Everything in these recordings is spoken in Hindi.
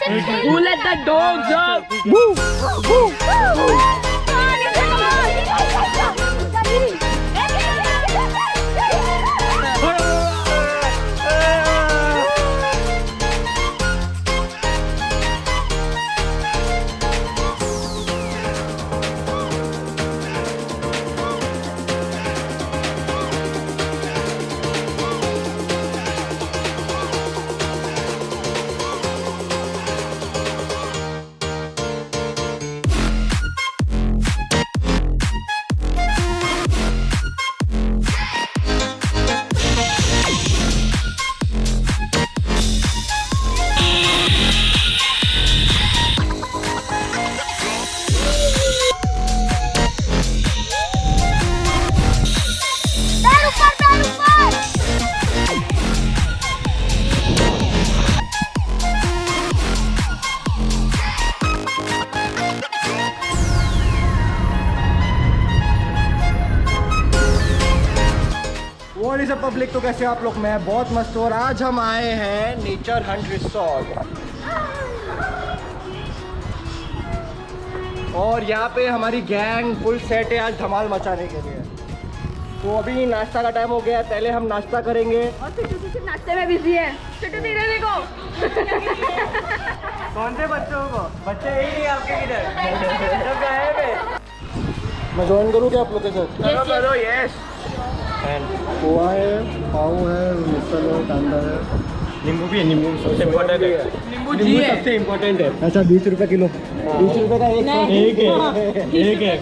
Who let the dogs out? What is a public, तो कैसे आप लोग? मैं बहुत मस्त हूँ और आज हम आए हैं नेचर हंट रिसोर्ट और यहाँ पे हमारी गैंग फुल सेट है आज धमाल मचाने के लिए। तो अभी नाश्ता का टाइम हो गया है, पहले हम नाश्ता करेंगे। और सिर्फ नाश्ते में बिजी है। धीरे देखो। कौन से बच्चों को? बच्चे यही नहीं आपके किधर? सब गायब है। मैं ज्वाइन करूँ क्या आप लोग के साथ? करो यस। पोहा है, पाव है, मिसल है, कांदा है, नींबू भी है। नींबू सबसे इम्पोर्टेंट है। नींबू सबसे इम्पोर्टेंट है। अच्छा 20 रुपये किलो। 20 रुपये का एक है।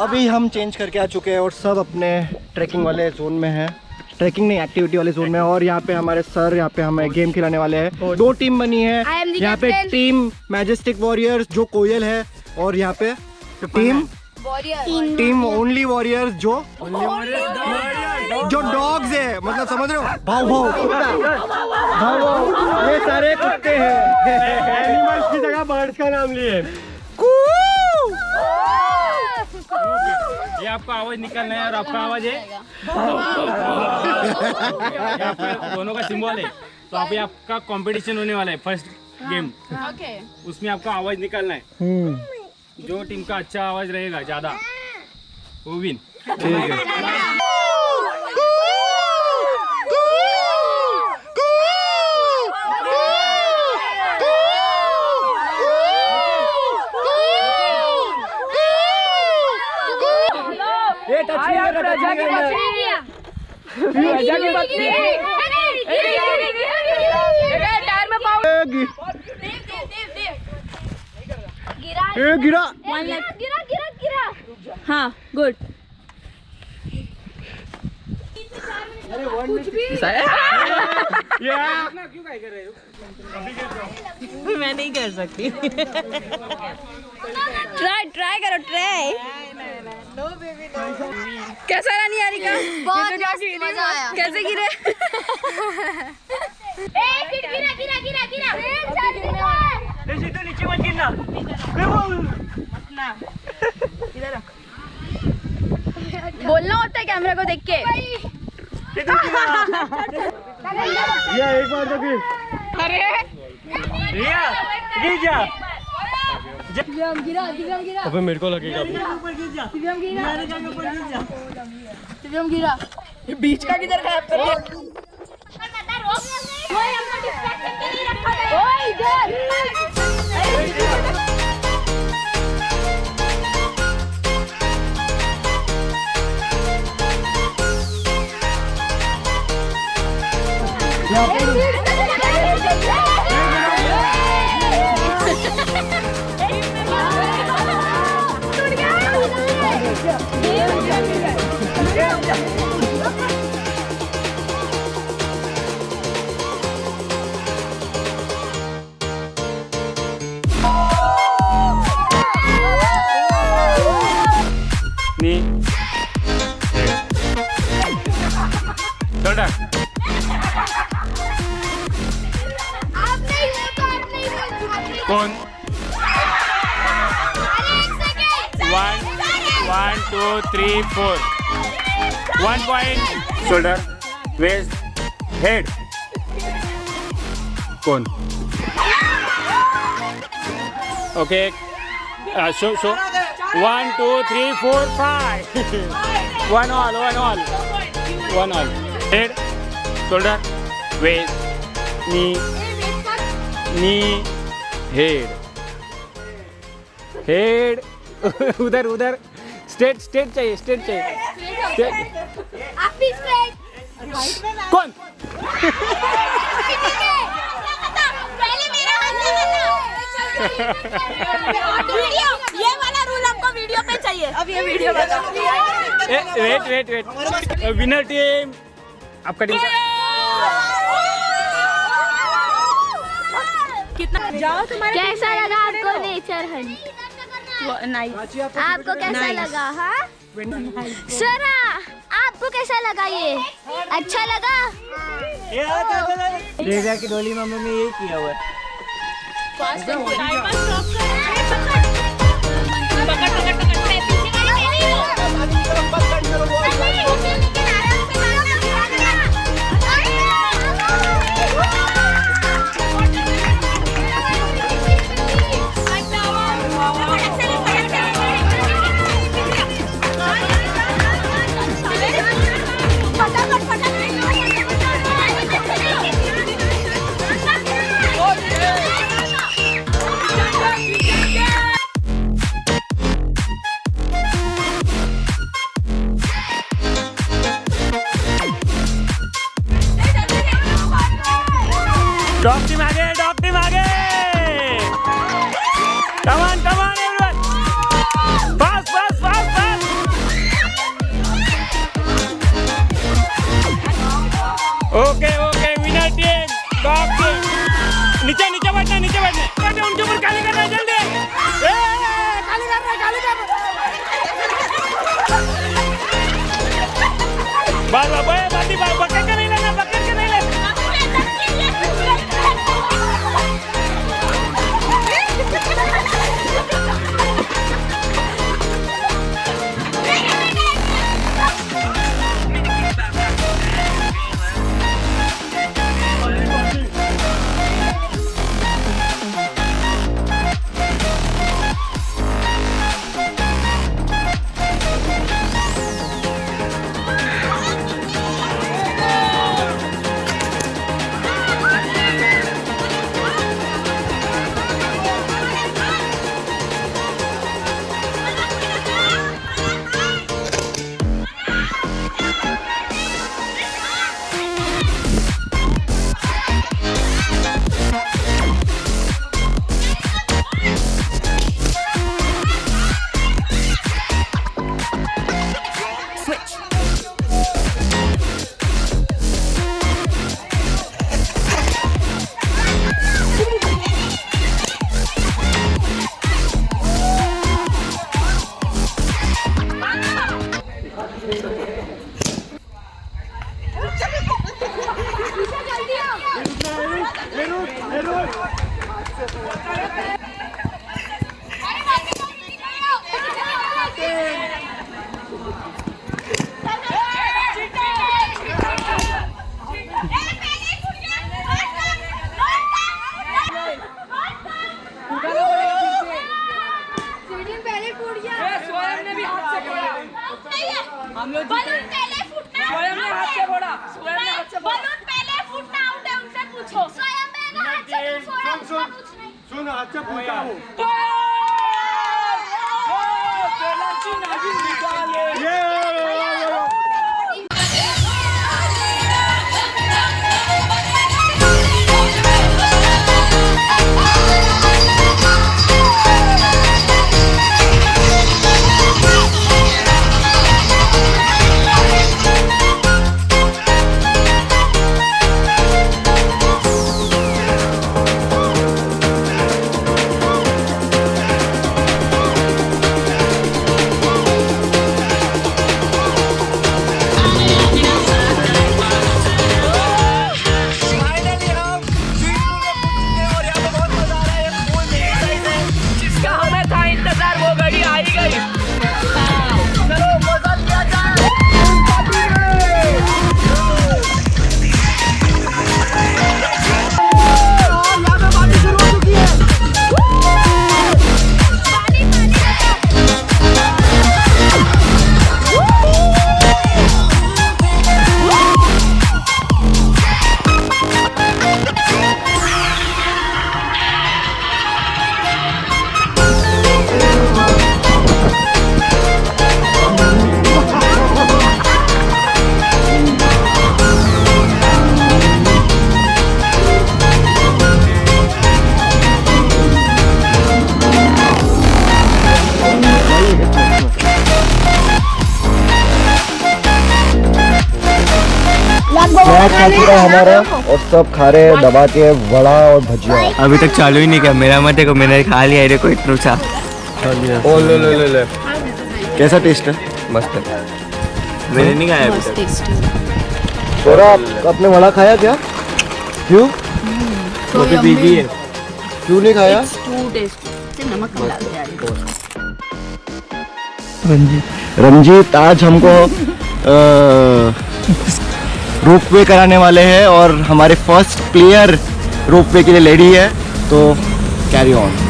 अभी हम चेंज करके आ चुके हैं और सब अपने ट्रैकिंग वाले जोन में हैं। ट्रैकिंग नहीं, एक्टिविटी वाले जोन में। और यहाँ पे हमारे सर यहाँ पे हमें गेम खिलाने वाले हैं। 2 टीम बनी है यहाँ पे। टीम मैजेस्टिक वॉरियर्स जो कोयल है, और यहाँ पे टीम ओनली वॉरियर्स जो डॉग्स है। मतलब समझ रहे हो? भाव ये सारे कुत्ते हैं। एनिमल्स की जगह बर्ड्स का नाम लिए। ये आपका आवाज निकलना है और आपका आवाज है दोनों का सिंबल है। तो अभी आपका कंपटीशन होने वाला है, फर्स्ट गेम। उसमें आपका आवाज निकालना है। जो टीम का अच्छा आवाज रहेगा ज्यादा वो विन। ठीक है। ये टच नहीं गिरा। हाँ गुड। मैं नहीं कर सकती। ट्राई करो ट्राई। कैसा रहा निहारिका? बहुत मजा आया। कैसे गिरे? नीचे मत गिरना। बोलना होता है कैमरा को देख के। ये एक बार तो गिर। अरे रिया गिर जा। दिव्यम गिरा। अबे मेरे को लगेगा। दिव्यम गिरा। ये बीच का किधर गायब कर दिया? कौन? 1 2 3 4 1 point shoulder waist head कौन? Okay show 1 2 3 4 5 1 all head shoulder waist knee head उधर स्ट्रेट चाहिए स्ट्रेट आप भी स्ट्रेट कौन पहले मेरा हाथ वीडियो ये वाला रूल हमको वीडियो पे चाहिए अब ये वीडियो वेट विनर टीम आपका टीम कितना जाओ तुम्हारे कैसा लगा आपको नेचर हंट आपको कैसा लगा हाँ सरा आपको कैसा लगा ये अच्छा लगा देविया की डोली मम्मी में यही किया हुआ है डॉग टीम आगे come on everyone fast okay winner team dog team नीचे बैठना उनके ऊपर काली करना है जल्दी काली कर बस बकेट का नहीं लेना हम लोग बलून पहले फूटना स्वयं ने हाथ से फोड़ा बलून पहले फूटना आउट है उनसे पूछो स्वयं ने हाथ से सुन अच्छा पूछा हूं स्नैक खा चुका है हमारा और सब खा रहे हैं दबा के वड़ा और भजिया। अभी तक चालू ही नहीं किया मेरा मत है को मैंने खा लिया है कोई इतना ओ ले कैसा टेस्ट है? मस्त है मैंने नहीं खाया अभी तक। थोड़ा आपने वड़ा खाया क्या? क्यों बिजी है क्यों नहीं खाया? रंजीत आज हमको रोपवे कराने वाले हैं और हमारे फर्स्ट प्लेयर रोपवे के लिए रेडी है, तो कैरी ऑन।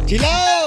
चिल्लाओ